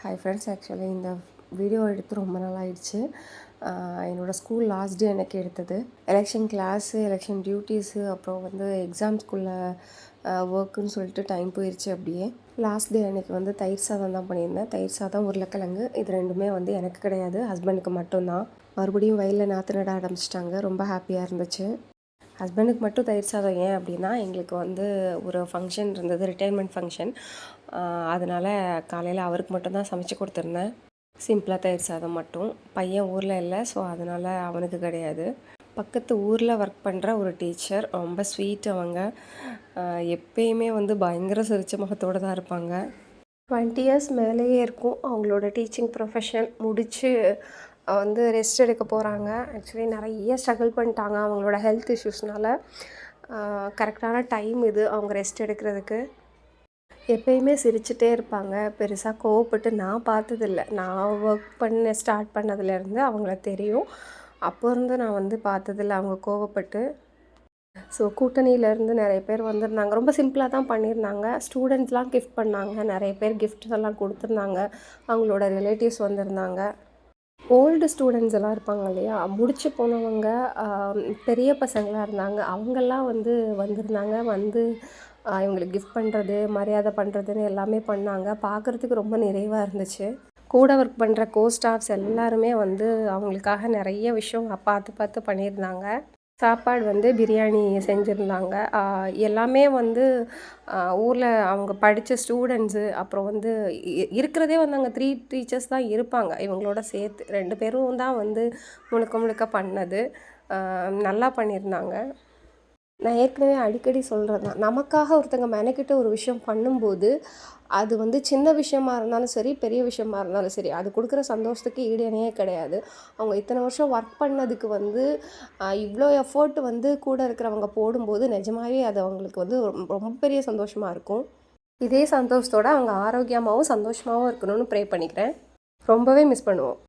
Hi friends, actually இந்த video எடுத்து ரொம்ப நாள் ஆயிடுச்சு. என்னோடய ஸ்கூல் லாஸ்ட் டே எனக்கு எடுத்தது. எலெக்ஷன் கிளாஸு, எலெக்ஷன் டியூட்டிஸு, அப்புறம் எக்ஸாம்ஸ்குள்ளே ஒர்க்குன்னு சொல்லிட்டு டைம் போயிடுச்சு. அப்படியே லாஸ்ட் டே அன்றைக்கி தயிர் சாதம் தான் பண்ணியிருந்தேன். தயிர் சாதம், உருளைக்கிழங்கு, இது ரெண்டுமே எனக்கு கிடையாது, ஹஸ்பண்டுக்கு மட்டும்தான். மறுபடியும் வயலில் நாற்று நட ஆரம்பிச்சிட்டாங்க. ரொம்ப ஹாப்பியாக இருந்துச்சு. ஹஸ்பண்டுக்கு மட்டும் தயிர் சாதம். ஏன் அப்படின்னா, எங்களுக்கு ஒரு ஃபங்க்ஷன் இருந்தது, ரிட்டைர்மெண்ட் ஃபங்க்ஷன். அதனால் காலையில் அவருக்கு மட்டும்தான் சமைச்சு கொடுத்துருந்தேன். சிம்பிளாக தயிர் சாதம் மட்டும். பையன் ஊரில் இல்லை, ஸோ அதனால் அவனுக்கு கிடையாது. பக்கத்து ஊரில் ஒர்க் பண்ணுற ஒரு டீச்சர், ரொம்ப ஸ்வீட். அவங்க எப்பயுமே பயங்கர சிரிச்ச முகத்தோடு தான் இருப்பாங்க. 20 இயர்ஸ் மேலேயே இருக்கும் அவங்களோட டீச்சிங் ப்ரொஃபஷன் முடித்து ரெஸ்ட் எடுக்க போகிறாங்க. ஆக்சுவலி நிறைய ஸ்ட்ரகிள் பண்ணிட்டாங்க அவங்களோட ஹெல்த் இஷ்யூஸ்னால். கரெக்டான டைம் இது அவங்க ரெஸ்ட் எடுக்கிறதுக்கு. எப்பயுமே சிரிச்சுட்டே இருப்பாங்க. பெருசாக கோவப்பட்டு நான் பார்த்ததில்ல. நான் ஒர்க் பண்ண ஸ்டார்ட் பண்ணதுலேருந்து அவங்கள தெரியும். அப்போ இருந்து நான் பார்த்ததில்ல அவங்க கோவப்பட்டு. ஸோ கூட்டணியிலேருந்து நிறைய பேர் வந்திருந்தாங்க. ரொம்ப சிம்பிளாக தான் பண்ணியிருந்தாங்க. ஸ்டூடெண்ட்ஸ்லாம் கிஃப்ட் பண்ணாங்க. நிறைய பேர் கிஃப்ட்ஸ் எல்லாம் கொடுத்துருந்தாங்க. அவங்களோட ரிலேட்டிவ்ஸ் வந்திருந்தாங்க. ஓல்டு ஸ்டூடெண்ட்ஸ் எல்லாம் இருப்பாங்க இல்லையா, முடிச்சு போனவங்க, பெரிய பசங்களாக இருந்தாங்க. அவங்கெல்லாம் வந்திருந்தாங்க. இவங்களுக்கு கிஃப்ட் பண்ணுறது, மரியாதை பண்ணுறதுன்னு எல்லாமே பண்ணாங்க. பார்க்குறதுக்கு ரொம்ப நிறைவாக இருந்துச்சு. கூட ஒர்க் பண்ணுற ஸ்டாஃப்ஸ் எல்லாருமே அவங்களுக்காக நிறைய விஷயம் பார்த்து பார்த்து பண்ணியிருந்தாங்க. சாப்பாடு பிரியாணி செஞ்சுருந்தாங்க. எல்லாமே ஊரில் அவங்க படித்த ஸ்டூடெண்ட்ஸு. அப்புறம் இருக்கிறதே அங்கே 3 டீச்சர்ஸ் தான் இருப்பாங்க இவங்களோட சேர்த்து. 2 பேரும் தான் முழுக்க முழுக்க பண்ணது. நல்லா பண்ணியிருந்தாங்க. நான் ஏற்கனவே அடிக்கடி சொல்கிறது தான், நமக்காக ஒருத்தங்க மெனக்கிட்ட ஒரு விஷயம் பண்ணும்போது அது சின்ன விஷயமா இருந்தாலும் சரி, பெரிய விஷயமா இருந்தாலும் சரி, அது கொடுக்குற சந்தோஷத்துக்கு ஈடு இணையே கிடையாது. அவங்க இத்தனை வருஷம் ஒர்க் பண்ணதுக்கு இவ்வளோ எஃபோர்ட் கூட இருக்கிறவங்க போடும்போது நிஜமாகவே அது அவங்களுக்கு ரொம்ப பெரிய சந்தோஷமாக இருக்கும். இதே சந்தோஷத்தோடு அவங்க ஆரோக்கியமாகவும் சந்தோஷமாகவும் இருக்கணும்னு ப்ரே பண்ணிக்கிறேன். ரொம்பவே மிஸ் பண்ணுவோம்.